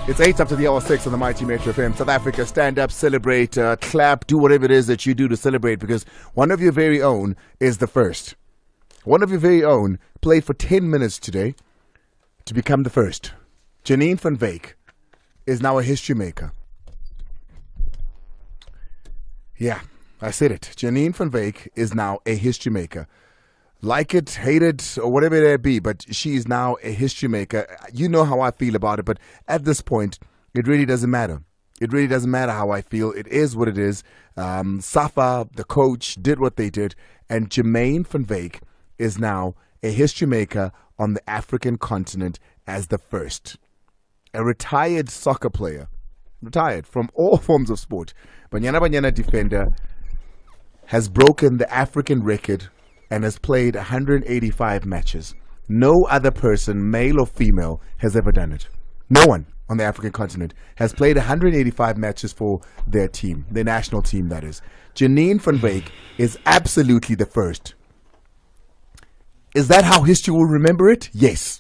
It's 8 after the hour 6 on the Mighty Metro FM. South Africa, stand up, celebrate, clap, do whatever it is that you do to celebrate, because one of your very own is the first. One of your very own played for 10 minutes today to become the first. Janine van Wyk is now a history maker. Yeah, I said it. Janine van Wyk is now a history maker. Like it, hate it, or whatever it be, but she is now a history maker. You know how I feel about it, but at this point, it really doesn't matter. It really doesn't matter how I feel. It is what it is. Safa, the coach, did what they did, and Jermaine van Wyk is now a history maker on the African continent as the first. A retired soccer player, retired from all forms of sport, Banyana defender, has broken the African record and has played 185 matches. No other person, male or female, has ever done it. No one on the African continent has played 185 matches for their team, their national team, that is. Janine van Wyk is absolutely the first. Is that how history will remember it? Yes.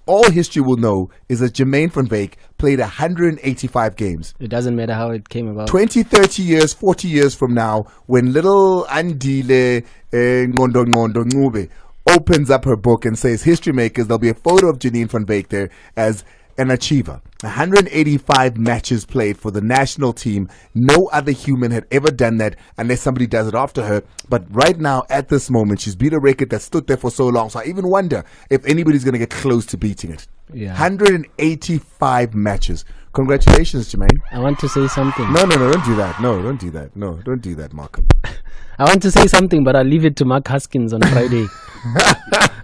All history will know is that Jermaine van Wyk played 185 games. It doesn't matter how it came about. 20, 30 years, 40 years from now, when little Andile Ncube opens up her book and says history makers, there'll be a photo of Janine van Wyk there as an achiever. 185 matches played for the national team. No other human had ever done that unless somebody does it after her. But right now, at this moment, she's beat a record that stood there for so long. So I even wonder if anybody's going to get close to beating it. Yeah. 185 matches. Congratulations, Jermaine. I want to say something. No, don't do that. No, don't do that. No, don't do that, Mark. I want to say something, but I'll leave it to Mark Haskins on Friday.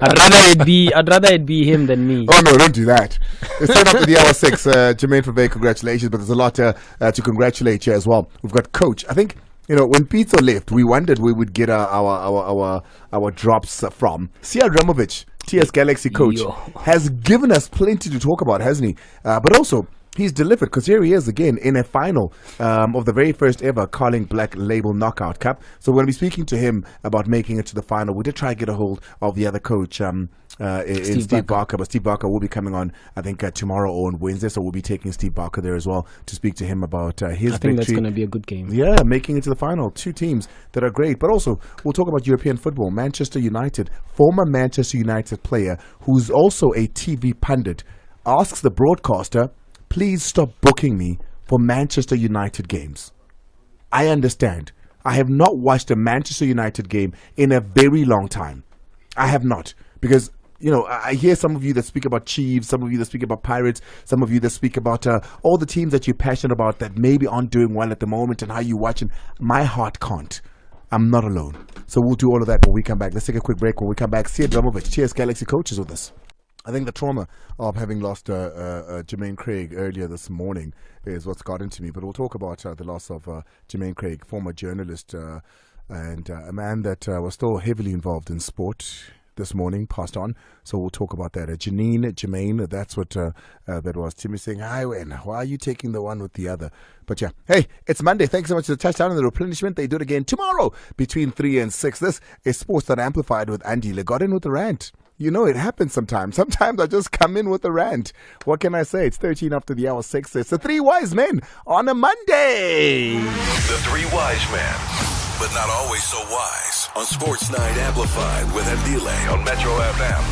I'd rather it be him than me. Oh no, don't do that. It's 10 after the hour 6. Jermaine van Wyk, congratulations, but there's a lot to congratulate you as well. We've got coach. I think, you know, when Pizzo left, we wondered we would get our drops from Ramovic, TS Galaxy coach. Has given us plenty to talk about, hasn't he? But also, he's delivered, because here he is again in a final of the very first ever Carling Black Label Knockout Cup. So we're going to be speaking to him about making it to the final. We did try to get a hold of the other coach, Steve Barker, but Steve Barker will be coming on, I think, tomorrow or on Wednesday. So we'll be taking Steve Barker there as well to speak to him about his victory. I think that's going to be a good game. Yeah, making it to the final. Two teams that are great. But also, we'll talk about European football. Manchester United, former Manchester United player who's also a TV pundit, asks the broadcaster, please stop booking me for Manchester United games. I understand. I have not watched a Manchester United game in a very long time. I have not. Because, you know, I hear some of you that speak about Chiefs, some of you that speak about Pirates, some of you that speak about all the teams that you're passionate about that maybe aren't doing well at the moment and how you watch them. My heart can't. I'm not alone. So we'll do all of that when we come back. Let's take a quick break. When we come back, Ramovic, TS Galaxy coach, is with us. I think the trauma of having lost Jermaine Craig earlier this morning is what's got into me. But we'll talk about the loss of Jermaine Craig, former journalist and a man that was still heavily involved in sport. This morning, passed on. So we'll talk about that. Jermaine, that's what that was. Timmy saying, hi, why are you taking the one with the other? But yeah, hey, it's Monday. Thanks so much for the touchdown and the replenishment. They do it again tomorrow between 3 and 6. This is Sports That Amplified with Andile. Got in with the rant. You know, it happens sometimes. Sometimes I just come in with a rant. What can I say? It's 13 after the hour 6. It's the Three Wise Men on a Monday. The Three Wise Men, but not always so wise, on Sports Night Amplified with Andile on Metro FM.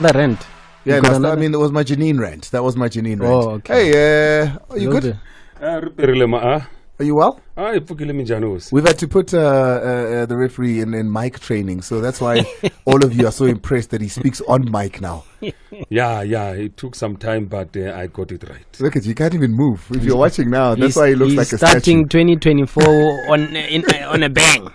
The rent. Yeah, no, I mean, that was my Janine rant. That was my Janine rant. Oh, okay. Hey, are you good? Are you well? We've had to put the referee in mic training, so that's why all of you are so impressed that he speaks on mic now. Yeah, it took some time, but I got it right. Look at you, can't even move. If you're watching now, that's why he looks like a statue. Starting 2024 on a bang.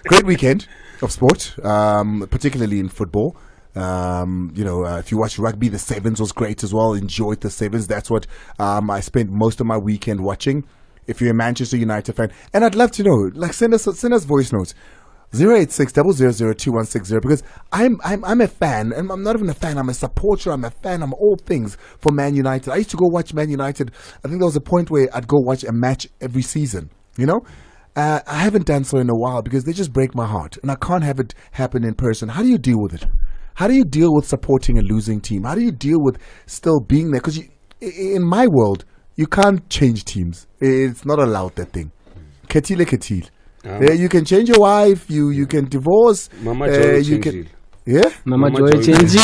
Great weekend of sport, particularly in football. If you watch rugby, the Sevens was great as well. Enjoyed the Sevens. That's what I spent most of my weekend watching. If you're a Manchester United fan, and I'd love to know, like, send us voice notes, 086-000-2160, because I'm a fan, and I'm not even a fan, I'm a supporter, I'm a fan, I'm all things for Man United. I used to go watch Man United. I think there was a point where I'd go watch a match every season, you know. I haven't done so in a while because they just break my heart, and I can't have it happen in person. How do you deal with it? How do you deal with supporting a losing team? How do you deal with still being there? Because in my world, you can't change teams. It's not allowed, that thing. Ketile ketil. You can change your wife. You can divorce. Mama Joy you can. change. Yeah. Mama Mama Joy Joy change.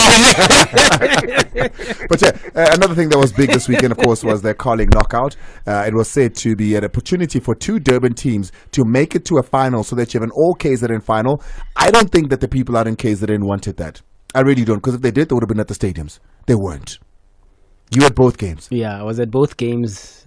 But another thing that was big this weekend, of course, was their Carling knockout. It was said to be an opportunity for two Durban teams to make it to a final so that you have an all KZN final. I don't think that the people out in KZN wanted that. I really don't, because if they did, they would have been at the stadiums. They weren't. You at both games. Yeah, I was at both games.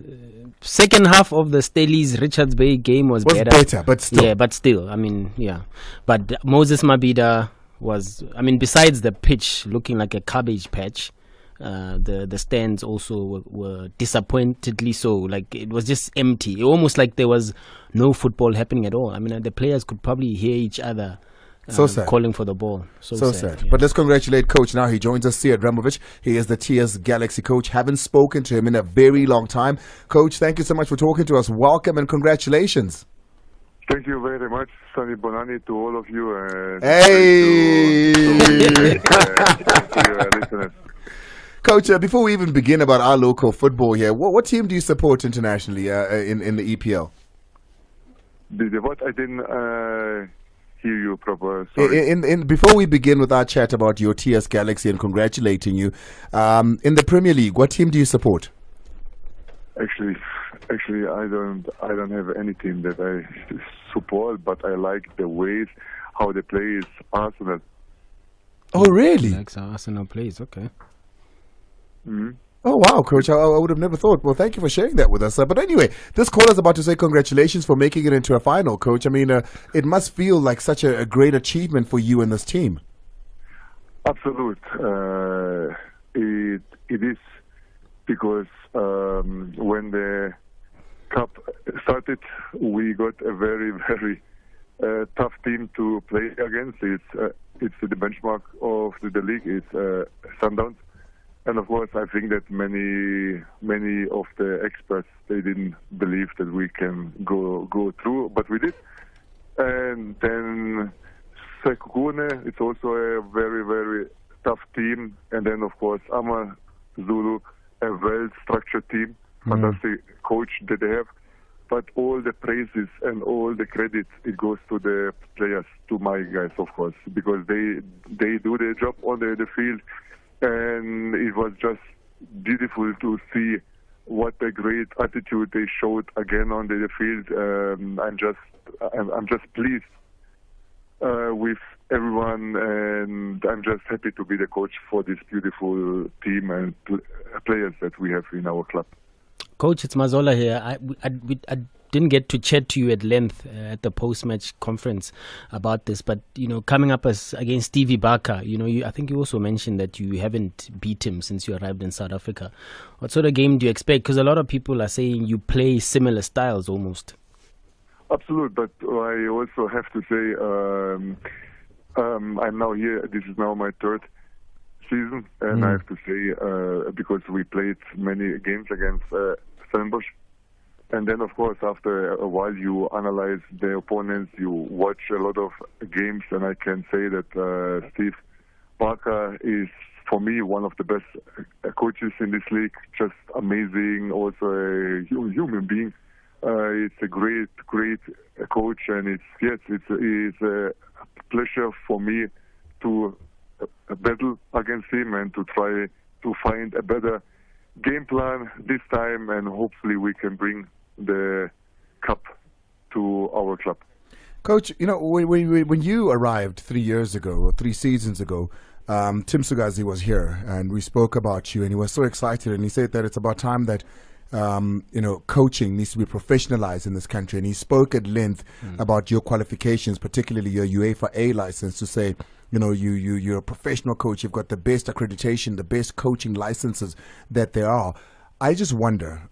Second half of the Stellies Richards Bay game was better. But still. Yeah, but still, I mean, yeah. But Moses Mabhida was, I mean, besides the pitch looking like a cabbage patch, the stands also were disappointedly so. Like, it was just empty. Almost like there was no football happening at all. I mean, the players could probably hear each other. So sad. Calling for the ball. So sad. Yeah. But let's congratulate Coach now. He joins us here at Ramovic. He is the TS Galaxy coach. Haven't spoken to him in a very long time. Coach, thank you so much for talking to us. Welcome and congratulations. Thank you very much, Sunny Bonani, to all of you. Hey! To your listeners. Coach, before we even begin about our local football here, what team do you support internationally in the EPL? What? I didn't hear you proper. Sorry. Before we begin with our chat about your TS Galaxy and congratulating you, in the Premier League, what team do you support? Actually, I don't have any team that I support, but I like the ways how they play is Arsenal. Oh, really? Likes how Arsenal plays, okay. Mm-hmm. Oh, wow, Coach. I would have never thought. Well, thank you for sharing that with us. But anyway, this caller is about to say congratulations for making it into a final, Coach. I mean, it must feel like such a great achievement for you and this team. Absolute. It is because when the cup started, we got a very, very tough team to play against. It's the benchmark of the league. It's Sundowns. And of course, I think that many of the experts, they didn't believe that we can go through, but we did. And then Sekune, it's also a very, very tough team. And then, of course, Ama Zulu, a well-structured team, fantastic coach that they have. But all the praises and all the credit, it goes to the players, to my guys, of course, because they do their job on the field. And it was just beautiful to see what a great attitude they showed again on the field. I'm just pleased with everyone, and I'm just happy to be the coach for this beautiful team and players that we have in our club. Coach, it's Mazola here. I didn't get to chat to you at length at the post-match conference about this, but coming up against Stevie Barker, I think you also mentioned that you haven't beat him since you arrived in South Africa. What sort of game do you expect? Because a lot of people are saying you play similar styles almost. Absolutely, but I also have to say I'm now here. This is now my third season, and I have to say because we played many games against Stellenbosch. And then, of course, after a while, you analyze the opponents, you watch a lot of games, and I can say that Steve Barker is, for me, one of the best coaches in this league. Just amazing, also a human being. It's a great coach, and it's a pleasure for me to battle against him and to try to find a better game plan this time, and hopefully we can bring the cup to our club. Coach, when you arrived 3 years ago, or 3 seasons ago, Tim Sugazi was here and we spoke about you, and he was so excited, and he said that it's about time that coaching needs to be professionalized in this country, and he spoke at length about your qualifications, particularly your UEFA A license, to say, you're a professional coach, you've got the best accreditation, the best coaching licenses that there are. I just wonder,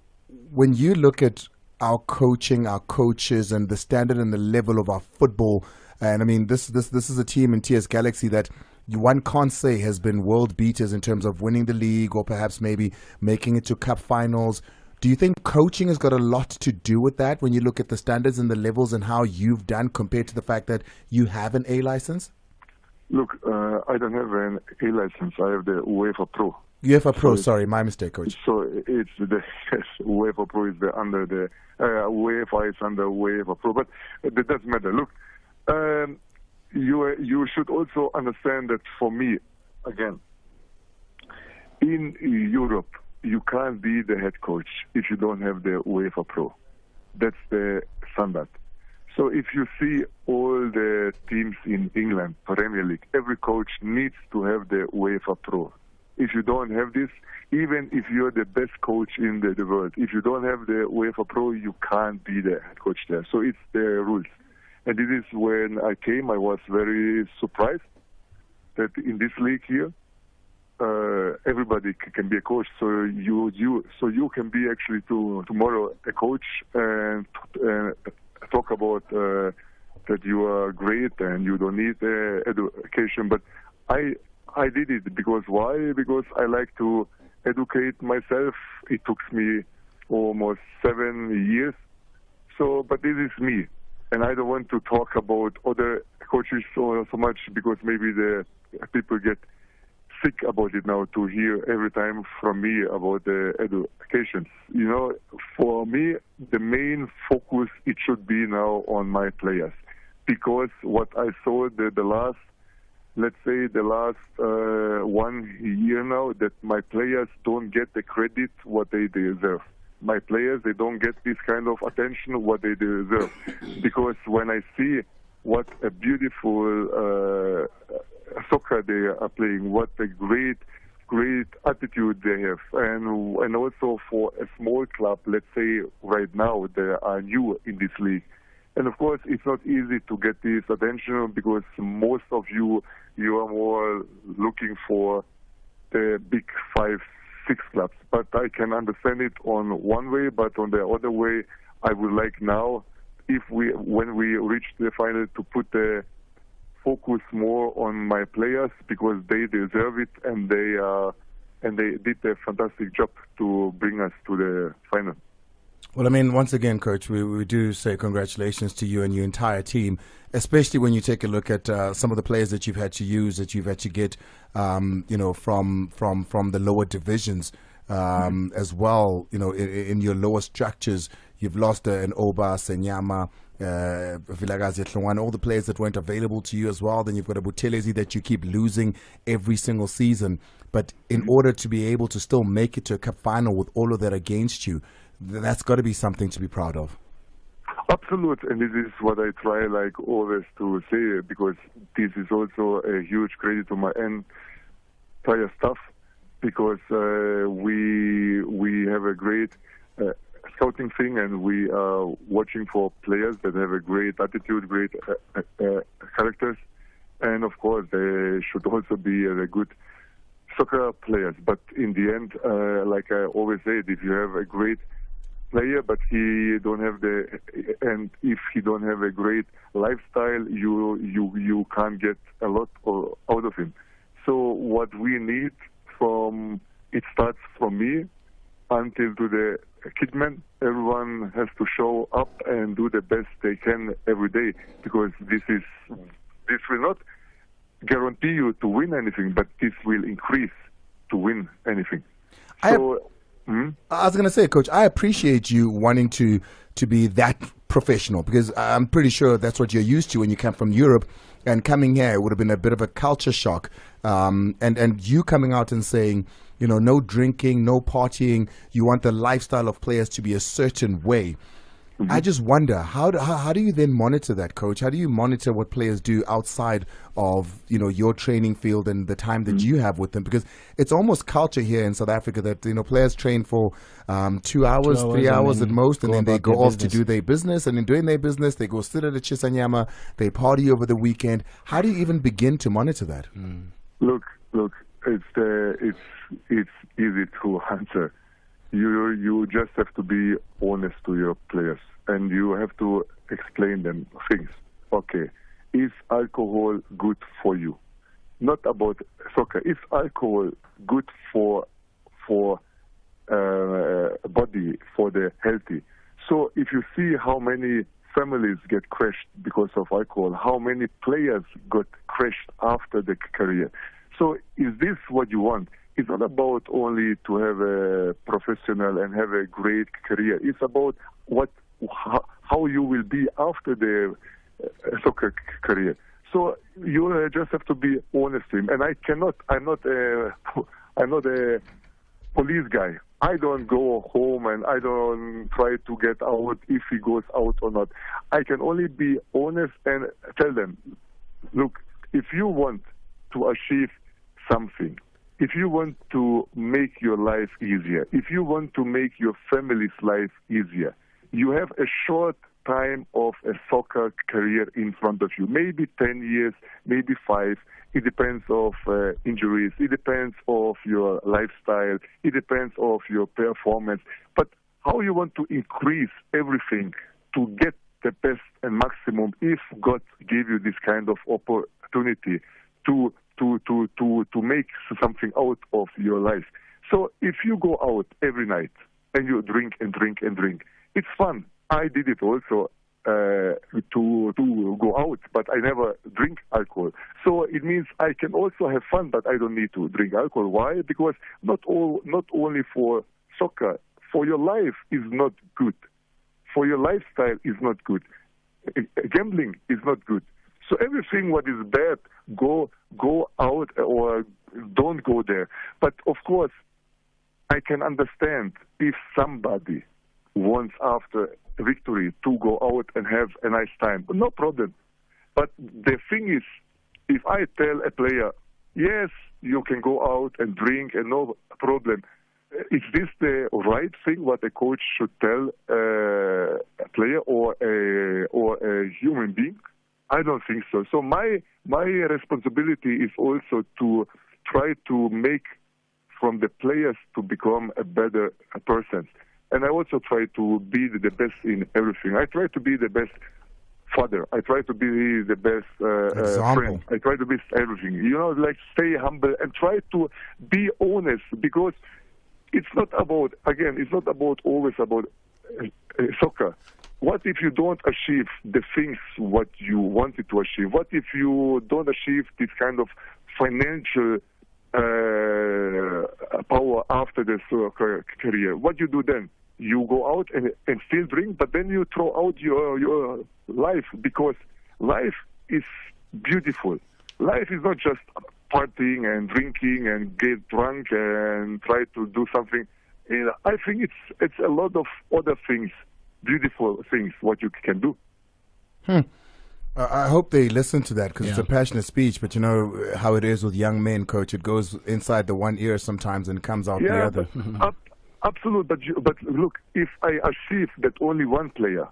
when you look at our coaching, our coaches, and the standard and the level of our football, and I mean, this is a team in TS Galaxy that one can't say has been world beaters in terms of winning the league or perhaps maybe making it to cup finals. Do you think coaching has got a lot to do with that when you look at the standards and the levels and how you've done compared to the fact that you have an A license? Look, I don't have an A license. I have the UEFA Pro. UEFA Pro, sorry, my mistake, coach. So it's the yes, UEFA Pro is under the UEFA is under UEFA Pro, but that doesn't matter. Look, you should also understand that for me, again, in Europe, you can't be the head coach if you don't have the UEFA Pro. That's the standard. So if you see all the teams in England, Premier League, every coach needs to have the UEFA Pro. If you don't have this, even if you're the best coach in the world, if you don't have the UEFA Pro, you can't be the head coach there. So it's the rules. And this is when I came, I was very surprised that in this league here, everybody can be a coach. So you can be actually tomorrow a coach and talk about that you are great and you don't need education. But I did it because why? Because I like to educate myself. It took me almost 7 years. So, but this is me. And I don't want to talk about other coaches so much because maybe the people get sick about it now to hear every time from me about the education. You know, for me, the main focus, it should be now on my players. Because what I saw the last 1 year now, that my players don't get the credit what they deserve. My players, they don't get this kind of attention what they deserve. Because when I see what a beautiful soccer they are playing, what a great attitude they have, and also for a small club, let's say right now they are new in this league. And of course, it's not easy to get this attention because most of you are more looking for the big 5, 6 clubs. But I can understand it on one way, but on the other way, I would like now, when we reach the final, to put the focus more on my players because they deserve it and they did a fantastic job to bring us to the final. Well, I mean, once again, Coach, we do say congratulations to you and your entire team, especially when you take a look at some of the players that you've had to use, that you've had to get, from the lower divisions as well. You know, in your lower structures, you've lost an Oba, Senyama, Vilagazi Tlongwane, all the players that weren't available to you as well. Then you've got a Butelezi that you keep losing every single season. But in order to be able to still make it to a cup final with all of that against you, that's got to be something to be proud of. Absolutely, and this is what I try, like always, to say, because this is also a huge credit to my entire staff, because we have a great scouting thing, and we are watching for players that have a great attitude, great characters, and of course they should also be a good soccer players. But in the end, like I always say, if you have a great player, but he don't have and if he don't have a great lifestyle, you can't get a lot out of him. So what we need it starts from me until to the kidman. Everyone has to show up and do the best they can every day, because this will not guarantee you to win anything, but this will increase to win anything. I was going to say, Coach, I appreciate you wanting to be that professional, because I'm pretty sure that's what you're used to when you come from Europe, and coming here, it would have been a bit of a culture shock. And you coming out and saying, no drinking, no partying, you want the lifestyle of players to be a certain way. Mm-hmm. I just wonder, how do you then monitor that, Coach? How do you monitor what players do outside of your training field and the time that you have with them? Because it's almost culture here in South Africa that players train for 2 hours, 3 hours at most, and then they go off to do their business. And in doing their business, they go sit at a Chisanyama, they party over the weekend. How do you even begin to monitor that? Look, it's easy to answer. You just have to be honest to your players, and you have to explain them things. Okay, is alcohol good for you? Not about soccer. Is alcohol good for body, for the healthy? So if you see how many families get crushed because of alcohol? How many players got crushed after the career? So is this what you want? It's not about only to have a professional and have a great career. It's about how you will be after the soccer career. So you just have to be honest with him. And I'm not a police guy. I don't go home and I don't try to get out if he goes out or not. I can only be honest and tell them, look, if you want to achieve something, if you want to make your life easier, if you want to make your family's life easier, you have a short time of a soccer career in front of you. Maybe 10 years, maybe 5. It depends of injuries. It depends of your lifestyle. It depends of your performance. But how you want to increase everything to get the best and maximum if God gave you this kind of opportunity to make something out of your life. So if you go out every night and you drink and drink and drink, it's fun. I did it also to go out, but I never drink alcohol. So it means I can also have fun, but I don't need to drink alcohol. Why? Because not only for soccer, for your life is not good. For your lifestyle is not good. Gambling is not good. So everything what is bad, go out or don't go there. But of course, I can understand if somebody wants after victory to go out and have a nice time. No problem. But the thing is, if I tell a player, yes, you can go out and drink and no problem, is this the right thing what a coach should tell a player or a human being? I don't think so. So my responsibility is also to try to make from the players to become a better person. And I also try to be the best in everything. I try to be the best father. I try to be the best friend. I try to be everything. You know, like stay humble and try to be honest, because it's not about, again, it's not about always about soccer. What if you don't achieve the things what you wanted to achieve? What if you don't achieve this kind of financial power after the soccer career? What you do then? You go out and still drink, but then you throw out your life, because life is beautiful. Life is not just partying and drinking and get drunk and try to do something. I think it's a lot of other things, beautiful things, what you can do. I hope they listen to that, because it's a passionate speech, but you know how it is with young men, Coach. It goes inside the one ear sometimes and comes out the other. Absolutely, but look, if I achieve that only one player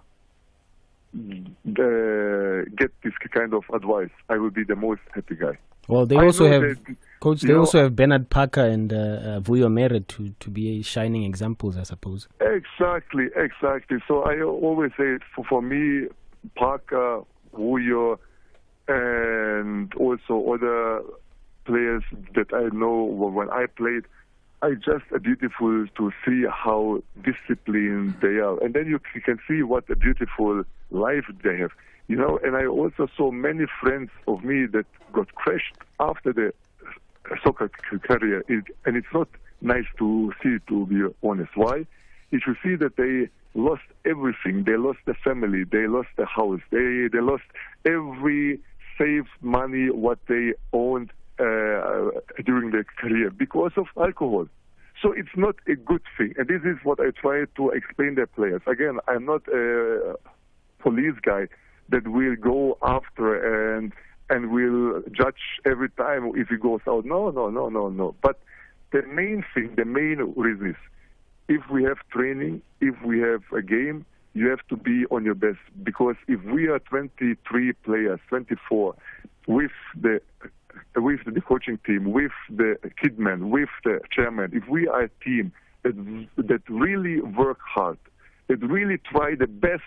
get this kind of advice, I will be the most happy guy. Well, they also have, Coach, they also have Bernard Parker and Vuyo Mere to be shining examples, I suppose. Exactly. So I always say, for me, Parker, Vuyo, and also other players that I know when I played, it's just beautiful to see how disciplined they are. And then you can see what a beautiful life they have. You know, and I also saw many friends of me that got crushed after the soccer career. And it's not nice to see, to be honest. Why? If you see that they lost everything, they lost the family, they lost the house, they lost every saved money what they owned during their career because of alcohol. So it's not a good thing. And this is what I try to explain to players. Again, I'm not a police guy that will go after and will judge every time if he goes out. No. But the main thing, the main reason is, if we have training, if we have a game, you have to be on your best. Because if we are 23 players, 24, with the coaching team, with the kidman, with the chairman, if we are a team that really work hard, that really try the best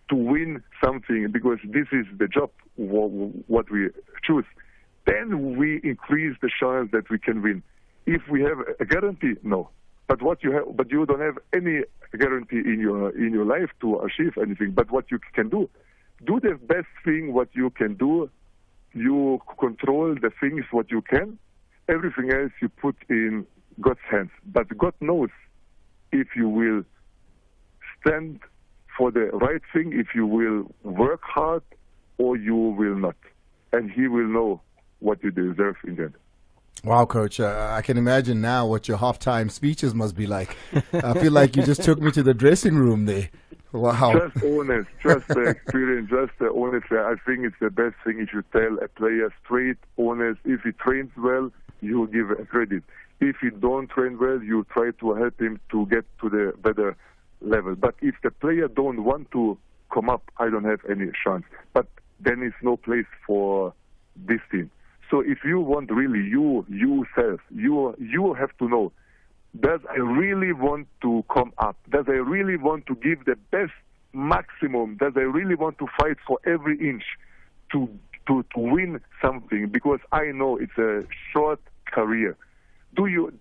to win something, because this is the job what we choose, then we increase the chance that we can win. If we have a guarantee, no. But what you have, but you don't have any guarantee in your life to achieve anything. But what you can do the best thing what you can do. You control the things what you can. Everything else you put in God's hands. But God knows if you will stand for the right thing, if you will work hard, or you will not. And He will know what you deserve in the end. Wow, Coach, I can imagine now what your halftime speeches must be like. I feel like you just took me to the dressing room there. Wow. Just honest, just the experience, just the honest. I think it's the best thing if you tell a player straight, honest. If he trains well, you give a credit. If he don't train well, you try to help him to get to the better level. But if the player don't want to come up, I don't have any chance. But then it's no place for this team. So if you want really yourself, you have to know, does I really want to come up? Does I really want to give the best maximum? Does I really want to fight for every inch to win something? Because I know it's a short career. Does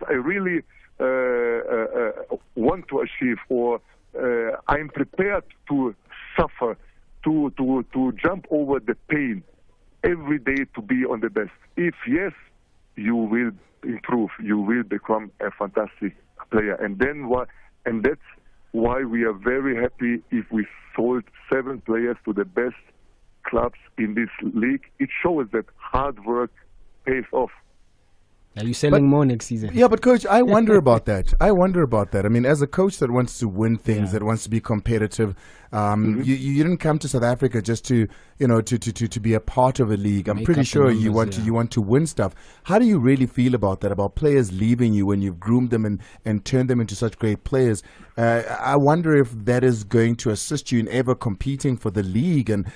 I really want to achieve, or I'm prepared to suffer, to jump over the pain every day to be on the best? If yes, you will improve. You will become a fantastic player. And that's why we are very happy if we sold 7 players to the best clubs in this league. It shows that hard work pays off. Are you selling more next season? Yeah, but Coach, I wonder about that. I mean, as a coach that wants to win things, that wants to be competitive, you didn't come to South Africa just to be a part of a league. I'm pretty sure you want to win stuff. How do you really feel about that? About players leaving you when you've groomed them and turned them into such great players? I wonder if that is going to assist you in ever competing for the league and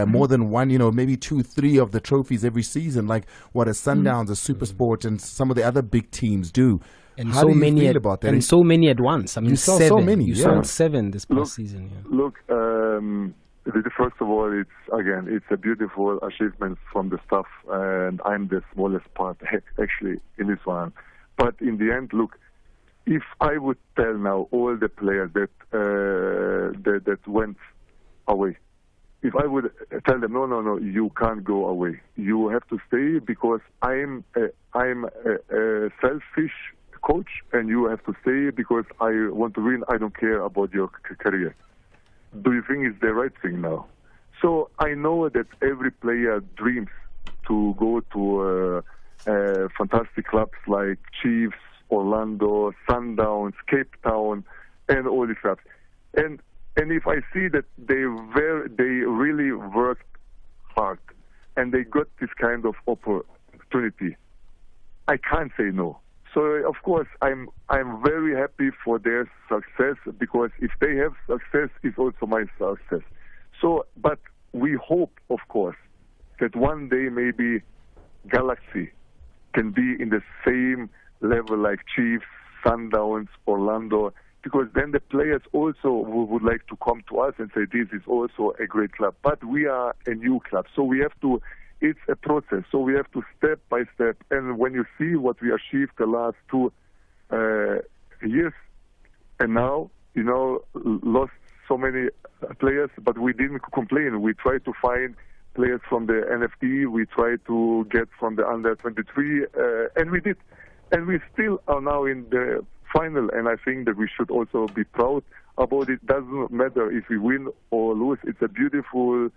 more than one, maybe 2, 3 of the trophies every season, like what a Sundowns, a SuperSport, and some of the other big teams do. And How so do you many feel about that? And so many at once. I mean, You saw 7. so many, You sold 7 this past season. Yeah. Look, first of all, it's a beautiful achievement from the staff, and I'm the smallest part actually in this one. But in the end, look, if I would tell now all the players that went away, if I would tell them, no, you can't go away. You have to stay because I'm a selfish coach, and you have to stay because I want to win. I don't care about your career. Do you think it's the right thing now? So I know that every player dreams to go to fantastic clubs like Chiefs, Orlando, Sundowns, Cape Town, and all these clubs. And if I see that they really worked hard and they got this kind of opportunity, I can't say no. So of course I'm very happy for their success, because if they have success, it's also my success. So, but we hope, of course, that one day maybe Galaxy can be in the same level like Chiefs, Sundowns, Orlando, because then the players also would like to come to us and say, this is also a great club. But we are a new club, so we have to, it's a process, so we have to step by step. And when you see what we achieved the last 2 years, and now, lost so many players, but we didn't complain. We tried to find players from the NFT, we tried to get from the under 23, and we did. And we still are now in the final, and I think that we should also be proud about it. Doesn't matter if we win or lose. It's a beautiful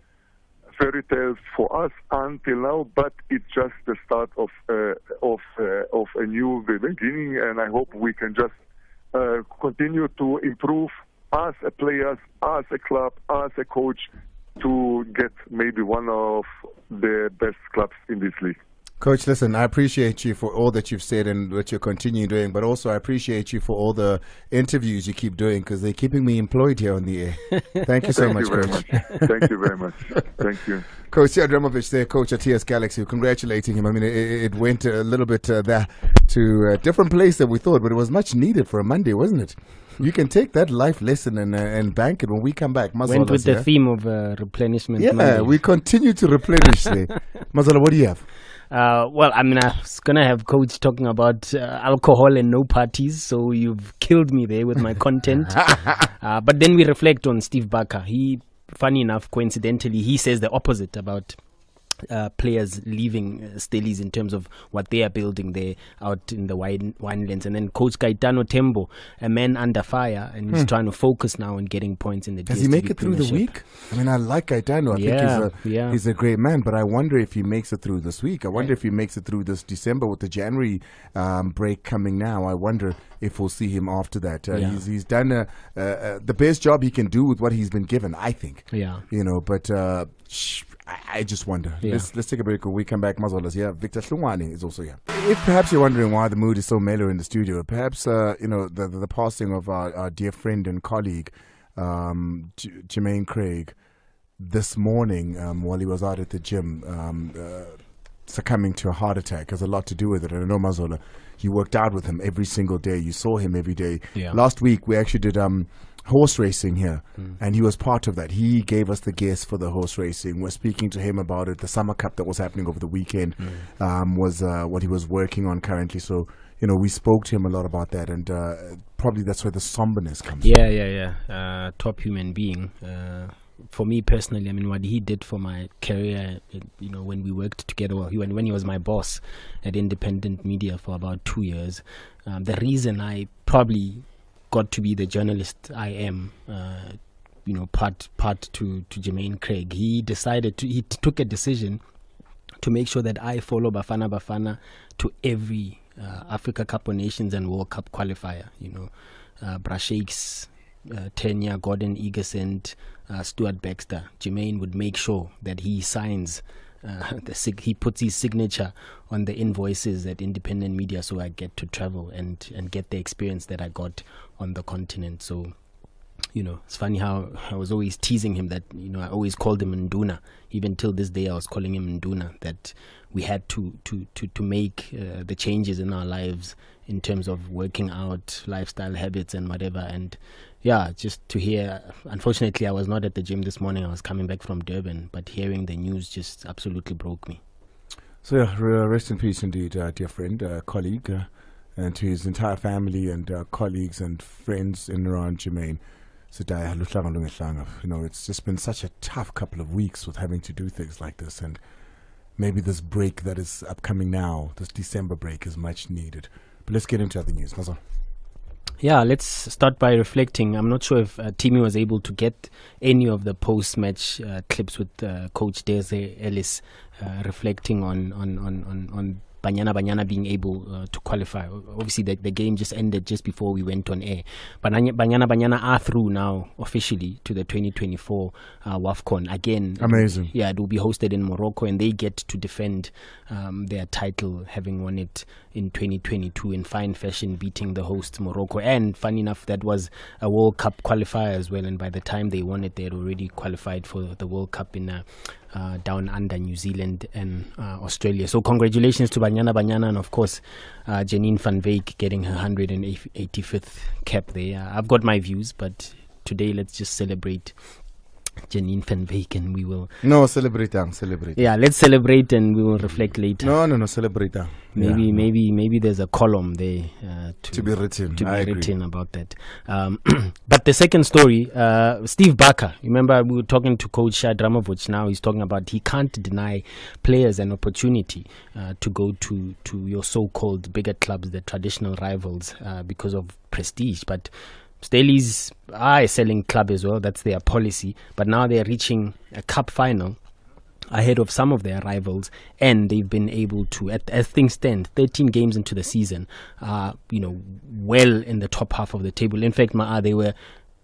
fairy tale for us until now, but it's just the start of a new beginning, and I hope we can just continue to improve as a players, as a club, as a coach, to get maybe one of the best clubs in this league. Coach, listen, I appreciate you for all that you've said and what you're continuing doing, but also I appreciate you for all the interviews you keep doing, because they're keeping me employed here on the air. Thank you so much, Coach. Thank you very much. Thank you. Coach Ramovic there, coach at TS Galaxy, congratulating him. I mean, it went a little bit there to a different place than we thought, but it was much needed for a Monday, wasn't it? You can take that life lesson and bank it when we come back. Went with the theme of replenishment. Yeah, Monday. we continue to replenish there. Mazala, what do you have? Well, I mean, I was going to have Coach talking about alcohol and no parties, so you've killed me there with my content. But then we reflect on Steve Barker. He, funny enough, coincidentally, he says the opposite about players leaving Stellies in terms of what they are building there out in the winelands. And then Coach Gaetano Tembo, a man under fire, and he's trying to focus now on getting points in the Does he make it through the week? I mean, I like Gaetano. I think he's a great man, but I wonder if he makes it through this week. I wonder if he makes it through this December with the January break coming now. I wonder if we'll see him after that. He's done the best job he can do with what he's been given, I think. Yeah. You know, but I just wonder. Yeah. Let's take a break. When we come back, Mazola's here. Victor Rulani is also here. If perhaps you're wondering why the mood is so mellow in the studio, perhaps the passing of our dear friend and colleague Jermaine Craig this morning while he was out at the gym, succumbing to a heart attack has a lot to do with it. And I know, Mazola, you worked out with him every single day. You saw him every day. Yeah. Last week we actually did horse racing here, and he was part of that. He gave us the guests for the horse racing. We're speaking to him about it. The Summer Cup that was happening over the weekend was what he was working on currently. So, you know, we spoke to him a lot about that, and probably that's where the somberness comes from. Top human being. For me personally, I mean, what he did for my career, you know, when we worked together, when he was my boss at Independent Media for about 2 years, the reason I probably got to be the journalist I am, you know, part to Jermaine Craig. He took a decision to make sure that I follow Bafana to every Africa Cup of Nations and World Cup qualifier. You know, Brashakes, Tenya, Gordon Egersend, Stuart Baxter. Jermaine would make sure that he signs. He puts his signature on the invoices at Independent Media, so I get to travel and get the experience that I got on the continent. So, you know, it's funny how I was always teasing him that, you know, I always called him Nduna. Even till this day I was calling him Nduna, that we had to make the changes in our lives in terms of working out, lifestyle habits and whatever. And yeah, just to hear, unfortunately I was not at the gym this morning. I was coming back from Durban, but hearing the news just absolutely broke me. So yeah, rest in peace indeed, dear friend, colleague, and to his entire family and colleagues and friends in and around Jermaine. You know, it's just been such a tough couple of weeks with having to do things like this, and maybe this break that is upcoming now, this December break, is much needed. But let's get into other news. Mazon. Yeah, let's start by reflecting. I'm not sure if Timmy was able to get any of the post-match clips with Coach Deze Ellis reflecting on Banyana being able to qualify. Obviously, the game just ended just before we went on air. But Banyana are through now officially to the 2024 WAFCON. Again, amazing. Yeah, it will be hosted in Morocco, and they get to defend their title, having won it in 2022 in fine fashion, beating the host Morocco. And funny enough, that was a World Cup qualifier as well. And by the time they won it, they had already qualified for the World Cup in down under New Zealand and Australia. So congratulations to Banyana, and of course Janine van Wyk getting her 185th cap there. I've got my views, but today let's just celebrate Janine van Wyk, and we will celebrate. Yeah, let's celebrate and we will reflect later. No, celebrate. Maybe there's a column there to be written about that. But the second story, Steve Barker. Remember, we were talking to Coach Ramovic. Now he's talking about he can't deny players an opportunity to go to your so-called bigger clubs, the traditional rivals, because of prestige. But Stellies are a selling club as well. That's their policy. But now they're reaching a cup final ahead of some of their rivals, and they've been able to, as things stand, 13 games into the season, well in the top half of the table. In fact, they were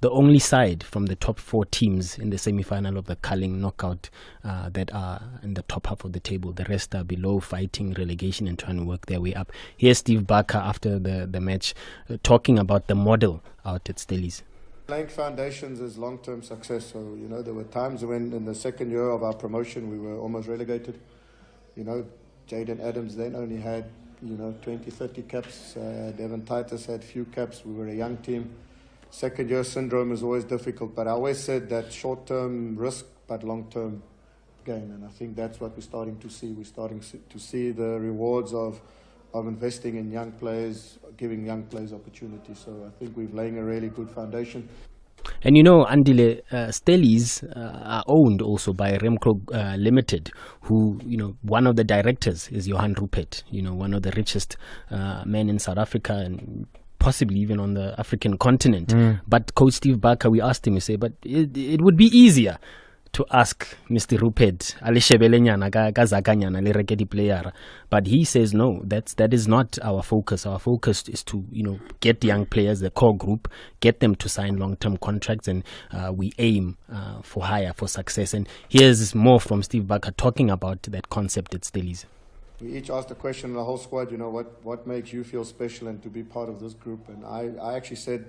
the only side from the top 4 teams in the semi-final of the Culling knockout that are in the top half of the table. The rest are below, fighting relegation and trying to work their way up. Here's Steve Barker after the match talking about the model out at Stellies. Laying foundations is long-term success. So, you know, there were times when in the second year of our promotion we were almost relegated. You know, Jaden Adams then only had, 20, 30 caps. Devon Titus had few caps. We were a young team. Second-year syndrome is always difficult, but I always said that short-term risk, but long-term game, and I think that's what we're starting to see. We're starting to see the rewards of investing in young players, giving young players opportunities. So I think we're laying a really good foundation. And Andile, Stellies are owned also by Remco Limited, who, one of the directors is Johan Rupert, one of the richest men in South Africa and possibly even on the African continent. But Coach Steve Barker, we asked him, we say, but it would be easier to ask Mr. Rupert, but he says no, that is not our focus. Our focus is to get young players, the core group, get them to sign long-term contracts, and we aim for success. And here's more from Steve Barker talking about that concept at Stellies. We each asked a question, the whole squad, what makes you feel special and to be part of this group? And I actually said,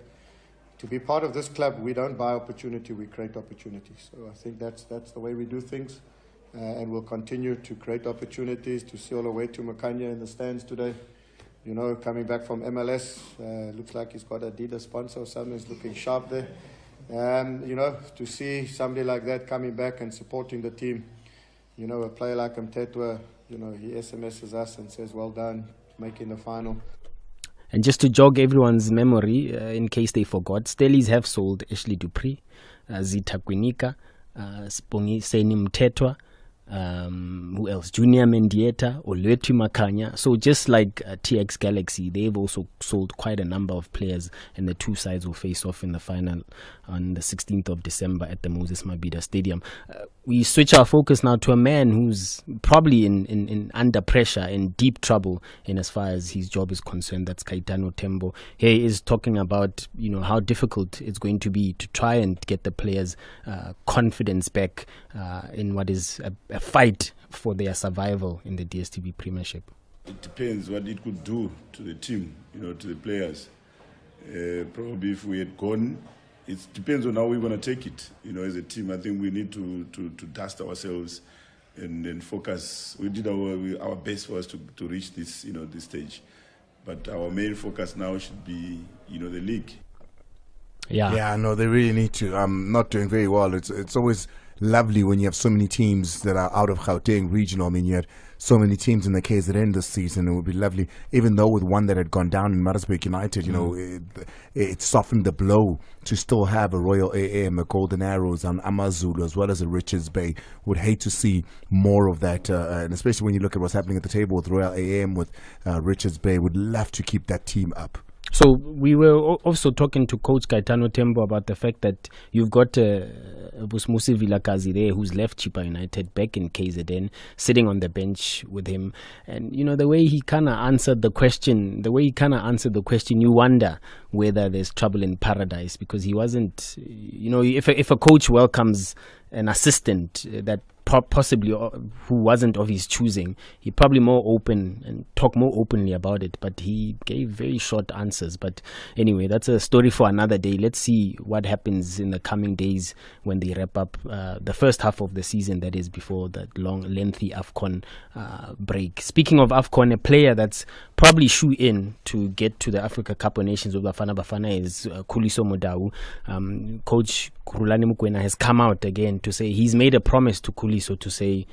to be part of this club, we don't buy opportunity, we create opportunities. So I think that's the way we do things, and we'll continue to create opportunities. To see all the way to Makanya in the stands today, coming back from MLS, looks like he's got a Adidas sponsor or something, he's looking sharp there. To see somebody like that coming back and supporting the team, a player like Mtetwa, he SMSs us and says, well done, making the final. And just to jog everyone's memory, in case they forgot, Stellies have sold Ashley Dupree, Zita Kwinika, Seni Mtetwa, who else? Junior Mendieta, Olwetu Makanya. So just like TX Galaxy, they've also sold quite a number of players, and the two sides will face off in the final on the 16th of December at the Moses Mabhida Stadium. We switch our focus now to a man who's probably in under pressure, in deep trouble in as far as his job is concerned. That's Kaitano Tembo. He is talking about how difficult it's going to be to try and get the players' confidence back in what is a fight for their survival in the DSTV Premiership. It depends what it could do to the team, to the players. Probably if we had gone, it depends on how we're going to take it. As a team, I think we need to dust ourselves and focus. We did our best for us to reach this, this stage. But our main focus now should be, the league. Yeah, no, they really need to. Not doing very well. It's always lovely when you have so many teams that are out of Gauteng regional. I mean, you had so many teams in the KZN this season. It would be lovely, even though with one that had gone down in Maritzburg United, it softened the blow to still have a Royal AM, a Golden Arrows, and Amazulu, as well as a Richards Bay. Would hate to see more of that, and especially when you look at what's happening at the table with Royal AM, with Richards Bay. Would love to keep that team up. So we were also talking to Coach Kaitano Tembo about the fact that you've got Busmusi Vilakazi there, who's left Chippa United, back in KZN, sitting on the bench with him. And, the way he kind of answered the question, you wonder whether there's trouble in paradise, because he wasn't, if a coach welcomes an assistant that possibly who wasn't of his choosing, he probably more open and talk more openly about it, but he gave very short answers. But anyway, that's a story for another day. Let's see what happens in the coming days when they wrap up the first half of the season, that is before that long lengthy AFCON break. Speaking of AFCON, a player that's probably shoe in to get to the Africa Cup of Nations with Bafana Bafana is Khuliso Mudau. Coach Rulani has come out again to say he's made a promise to Khuliso to say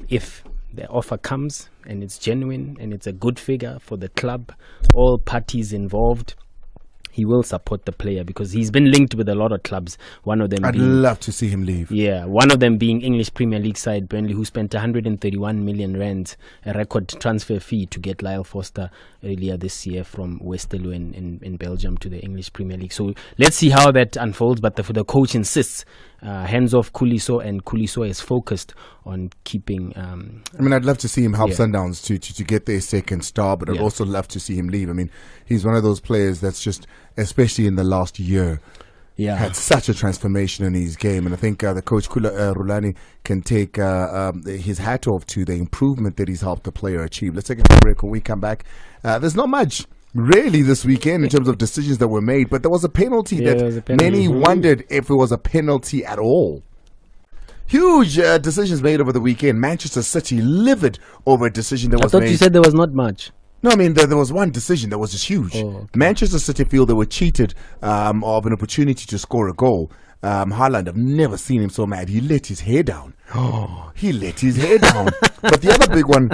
if the offer comes and it's genuine and it's a good figure for the club, all parties involved, he will support the player, because he's been linked with a lot of clubs. One of them, I'd love to see him leave. Yeah, one of them being English Premier League side Burnley, who spent 131 million rand, a record transfer fee, to get Lyle Foster earlier this year from Westerlo in Belgium to the English Premier League. So let's see how that unfolds. But the coach insists hands off Khuliso, and Khuliso is focused on keeping. I'd love to see him help Sundowns to get their second star, but I'd also love to see him leave. He's one of those players that's just, especially in the last year, had such a transformation in his game. And I think the coach Rulani can take his hat off to the improvement that he's helped the player achieve. Let's take a break. When we come back, there's not much really this weekend in terms of decisions that were made, but there was a penalty many wondered if it was a penalty at all. Huge decisions made over the weekend. Manchester City livid over a decision that was made. I thought you said there was not much. No, there was one decision that was just huge. Okay. Manchester City feel they were cheated of an opportunity to score a goal. Haaland, I've never seen him so mad. He let his hair down. Oh, he let his hair down. But the other big one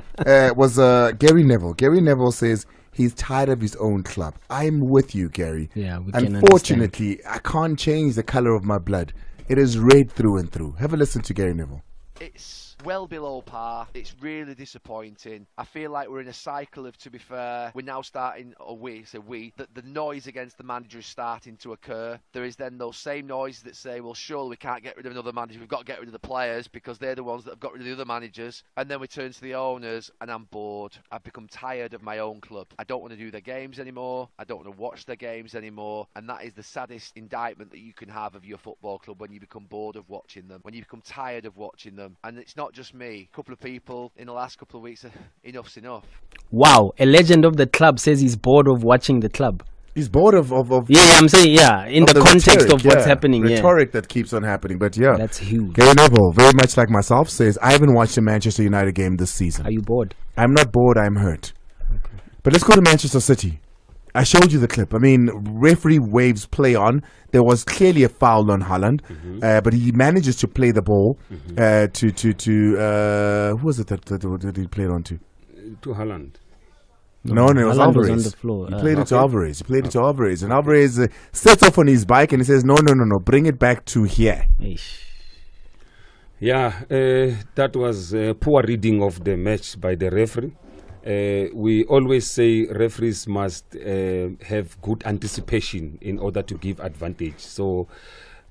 was Gary Neville. Gary Neville says he's tired of his own club. I'm with you, Gary. Yeah, we can Unfortunately, I can't change the color of my blood. It is red through and through. Have a listen to Gary Neville. It's well below par. It's really disappointing. I feel like we're in a cycle of, to be fair, we're now starting, that the noise against the manager is starting to occur. There is then those same noises that say, well, surely we can't get rid of another manager. We've got to get rid of the players because they're the ones that have got rid of the other managers. And then we turn to the owners and I'm bored. I've become tired of my own club. I don't want to do their games anymore. I don't want to watch their games anymore. And that is the saddest indictment that you can have of your football club, when you become bored of watching them, when you become tired of watching them. And it's not just me. A couple of people in the last couple of weeks, enough's enough. Wow, a legend of the club says he's bored of watching the club. He's bored of I'm saying, in the context rhetoric, of what's happening. Rhetoric that keeps on happening, but that's huge. Gary Neville, very much like myself, says, I haven't watched a Manchester United game this season. Are you bored? I'm not bored, I'm hurt. Okay. But let's go to Manchester City. I showed you the clip. I mean, referee waves play on. There was clearly a foul on Haaland, but he manages to play the ball to who was it that he played on to? To Haaland. No, it was Haaland Alvarez. was on the floor. He played it to Alvarez. And Alvarez sets off on his bike and he says, no, bring it back to here. Yeah, that was poor reading of the match by the referee. We always say referees must have good anticipation in order to give advantage. So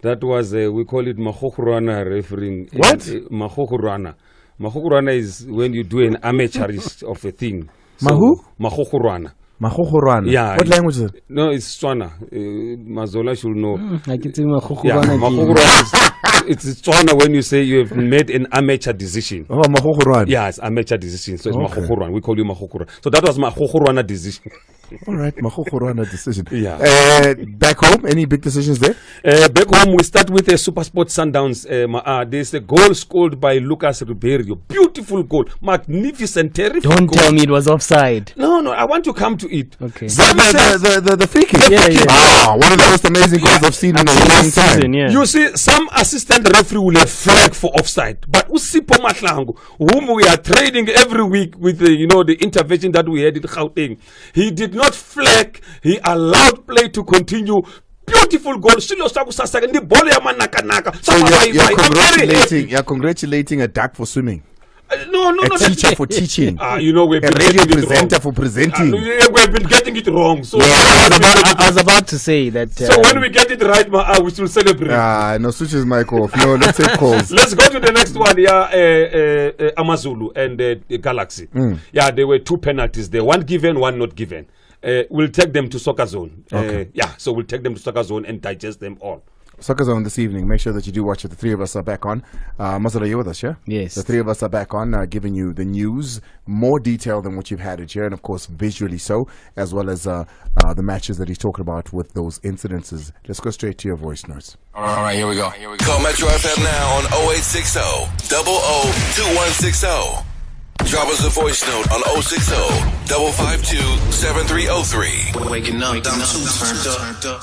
that was, we call it Mahokurana refereeing. What? Mahokurana. Mahokurana is when you do an amateurish of a thing. Mahu? Mahokurana. Mahokurana. Yeah. What language is it? No, it's Tswana. Mazola should know. I can say Mahokurana. Yeah, Mahokurana it's Tswana when you say you have made an amateur decision. Oh, Mahokurana. Yeah, it's amateur decision. So it's Mahokurana. We call you Mahokurana. So that was Mahokurana decision. All right, Mahokurana decision. Yeah. Back home, any big decisions there? Back home, we start with a SuperSport Sundowns. There's a goal scored by Lucas Ribeiro. Beautiful goal. Magnificent, terrific Don't goal. tell me it was offside. No, I want to come to it. Okay. The free kick. Yeah. One of the most amazing goals I've seen in a long time. Yeah. You see, some assistant referee will have flag for offside. But Usipo Mahlangu, whom we are trading every week with the intervention that we had in Gauteng, he did not flag. He allowed play to continue. Beautiful goal. So you're congratulating a duck for swimming. No. A teacher for teaching. We've been a radio presenter for presenting. We've been getting it wrong. So I was about to say that. So when we get it right, we should celebrate. No, switch his mic off. No, let's take calls. Let's go to the next one. Amazulu and the Galaxy. Yeah, there were two penalties there. One given, one not given. We'll take them to Soccer Zone. Okay. So we'll take them to Soccer Zone and digest them all. Soccer Zone this evening. Make sure that you do watch it. The three of us are back on. Masala, you with us, yeah? Yes. The three of us are back on, giving you the news, more detail than what you've had it here, and of course visually so, as well as the matches that he's talking about with those incidences. Let's go straight to your voice notes. All right, here we go. Call Metro FM now on 0860 002160. Drop us a voice note on 060 552 7303. Waking up, I'm too turned up.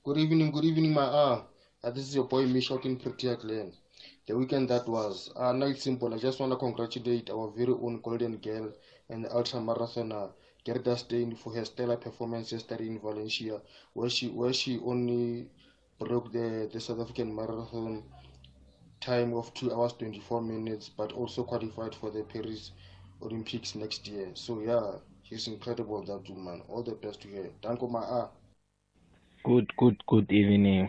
Good evening, my this is your boy Mishok in Protea Glen. The weekend that was. Now it's simple. I just want to congratulate our very own golden girl and the ultra marathoner Gerda Stein for her stellar performance yesterday in Valencia, where she only broke the South African marathon time of 2 hours 24 minutes, but also qualified for the Paris Olympics next year. So yeah, she's incredible, that woman. All the best to her. Danko ma. Good evening,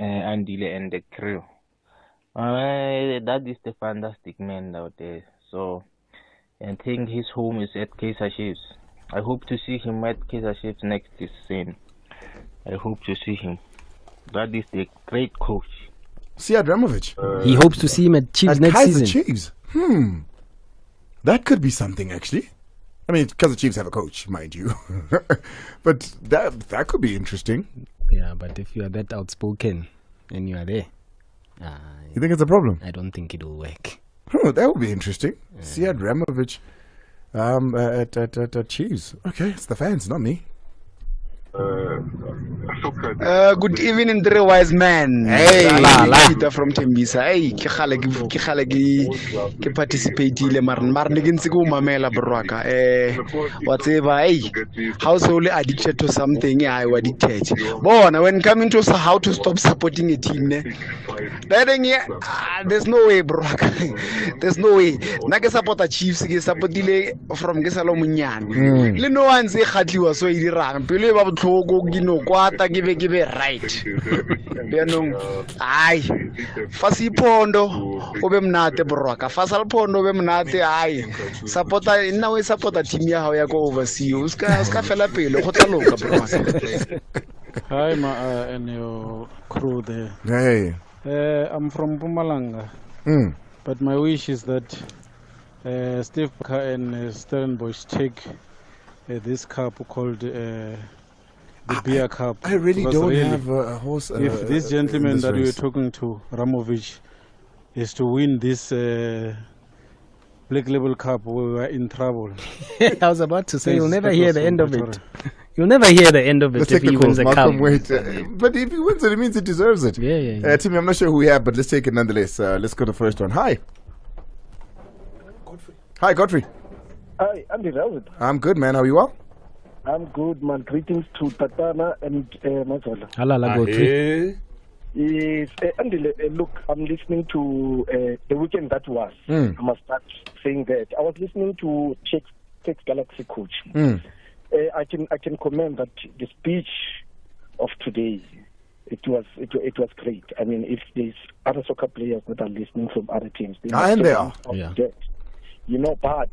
Andile and the crew. That is the fantastic man out there. So, I think his home is at Kaizer Chiefs. I hope to see him at Kaizer Chiefs next season. I hope to see him. That is the great coach. Siad Ramovic. He hopes to see him at Chiefs next season. Chiefs. That could be something, actually. I mean, because the Chiefs have a coach, mind you. But that could be interesting. Yeah, but if you are that outspoken and you are there, you think it's a problem? I don't think it will work. Oh, that would be interesting. Siad Ramovic at Chiefs. Okay, it's the fans, not me. Good evening, three wise men. Hey, Peter from Tembisa. Hey, ke participate mar ne ke ntse go mamela brwaka. Whatever. Hey, household addicted to something. I was addicted. Bona when coming to how to stop supporting a team, ne? There's no way, brwaka. There's no way. Na ke support a Chiefs, ke supportile from ke salo munyane. Le no one say khatliwa so idirang. Pele ba botlhoko gino kwata give right. Bianong ay fasipondo obe mnate brwaka. Fasal pondo obe mnate ay. Supporta nna we supporta team ya hao ya go oversee. Uska fela pele go tla loka brwaka. Hi and your crew there. Hey. I'm from Mpumalanga. But my wish is that Steve Parker and Stellenbosch take this cup called the beer cup. I really don't have a horse. If this gentleman that we were talking to, Ramovic, is to win this Black Label Cup, we were in trouble. I was about to say, you'll never hear the end of it. You'll never hear the end of it if he wins a cup. But if he wins it, it means he deserves it. Yeah. Timmy, I'm not sure who we have, but let's take it nonetheless. Let's go to the first one. Hi. Hi, Godfrey. Hi, Andile. I'm good, man. How are you all? I'm good, man. Greetings to Tatana and Mazola. Hello, Godfrey. Yes, Andile, look, I'm listening to the weekend that was. I must start saying that. I was listening to Czech Galaxy coach. I can comment that the speech of today, it was great. I mean, if there's other soccer players that are listening from other teams, they and they are. That, you know, but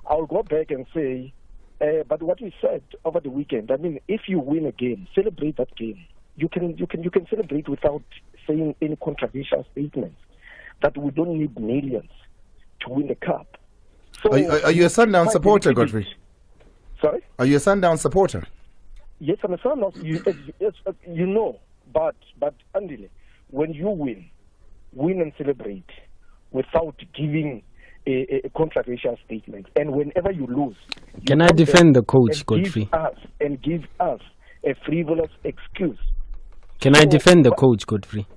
I'll go back and say, but what we said over the weekend, I mean, if you win a game, celebrate that game. You can celebrate without saying any controversial statements. That we don't need millions to win the cup. So, are you a Sundown supporter, Godfrey? Sorry? Are you a Sundown supporter? Yes, I'm a Sundown. You know, but Andile, when you win and celebrate without giving a controversial statement, and whenever you lose, can I defend the coach, Godfrey? Give us a frivolous excuse. Can I defend the coach, Godfrey?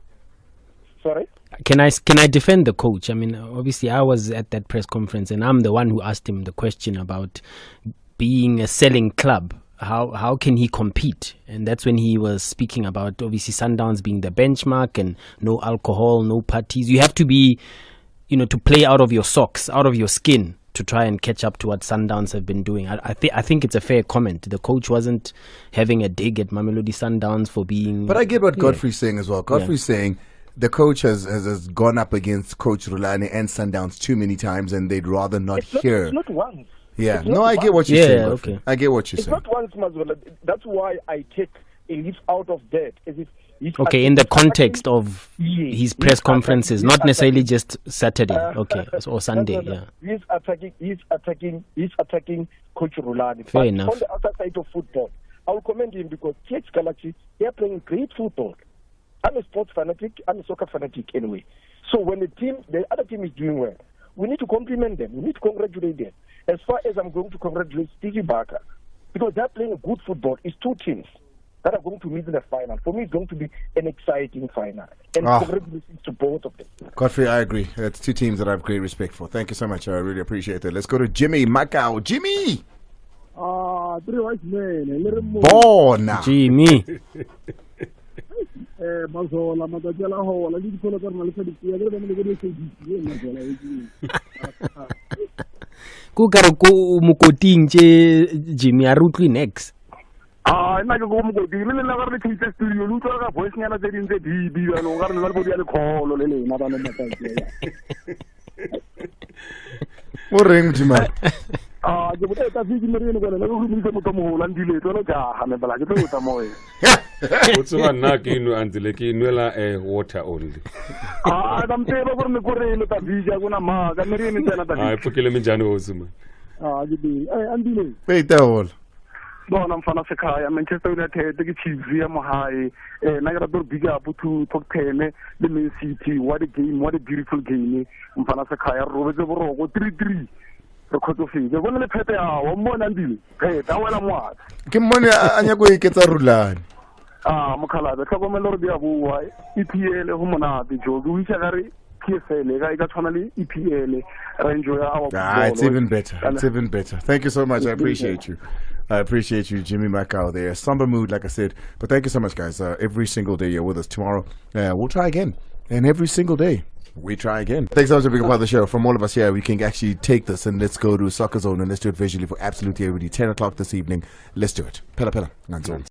Sorry? Can I defend the coach? I mean, obviously, I was at that press conference, and I'm the one who asked him the question about being a selling club. How can he compete? And that's when he was speaking about obviously Sundowns being the benchmark and no alcohol, no parties. You have to be, to play out of your socks, out of your skin, to try and catch up to what Sundowns have been doing. I think it's a fair comment. The coach wasn't having a dig at Mamelodi Sundowns for being... But I get what Godfrey's saying as well. Godfrey's saying the coach has gone up against Coach Rulani and Sundowns too many times, and they'd rather not hear... It's not once. Yeah, no, I get what you're saying. Okay. I get what you're saying. It's not once, Mazola. That's why I take a leaf out of that. Okay, in the context of his press conferences, not necessarily just Saturday, or Sunday. He's attacking Coach Rulani. Fair enough. On the other side of football, I will commend him because TX Galaxy, they are playing great football. I'm a sports fanatic. I'm a soccer fanatic anyway. So when the other team is doing well, we need to compliment them. We need to congratulate them. As far as I'm going to congratulate Stevie Barker, because they're playing good football. It's two teams that are going to meet in the final. For me, it's going to be an exciting final. And congratulations to both of them. Godfrey, I agree. It's two teams that I have great respect for. Thank you so much. I really appreciate it. Let's go to Jimmy Macau. Jimmy! Three white men. Bona! Jimmy! Mazola, Managerial, hola, di solo per male di Ku ka re ko mokoting tse Jimmy a rutlwi next. Nna ke go mokoti le nna ga re tlhitse studio lu tla ga voice nyana tse dintse di ba no ga re nna le bodi ya le kholo le lena ba no matsa o reng Jimmy? Ke botsa ta fiki mere ne bona le go mise motho mo Andile tlo ja ha me bala ke tlo tsa moe. O tswa nna ke ino Andile ke inwela water only. Da mpeba gore me gore le ta bija kuna ma ka mere ne tsena ta. Pukile minjani osuma. Ke di Andile. Hey tawol. Bona mfana sekhaya Manchester United ke Chiefs ya mo hae na ke ratwa big up to top 10 le Man City. What a game, what a beautiful game. Mfana sekhaya robetse boroko 3-3. Re khotsofile go le phete ya o mona Andile phete a wela moatse ke mmone a nya go iketsa Rulani mokhalaba tlhokomelo gore di a bua EPL go monate jo ke witsa ka re PSL ga e ka tshwana le EPL ra enjoy our football. It's even better. It's even better. Thank you so much. I appreciate you. I appreciate you, Jimmy Macau there. Somber mood, like I said. But thank you so much, guys. Every single day you're with us. Tomorrow, we'll try again. And every single day, we try again. Thanks so much for being a part of the show. From all of us here, we can actually take this and let's go to Soccer Zone and let's do it visually for absolutely everybody. 10 o'clock this evening. Let's do it. Pela.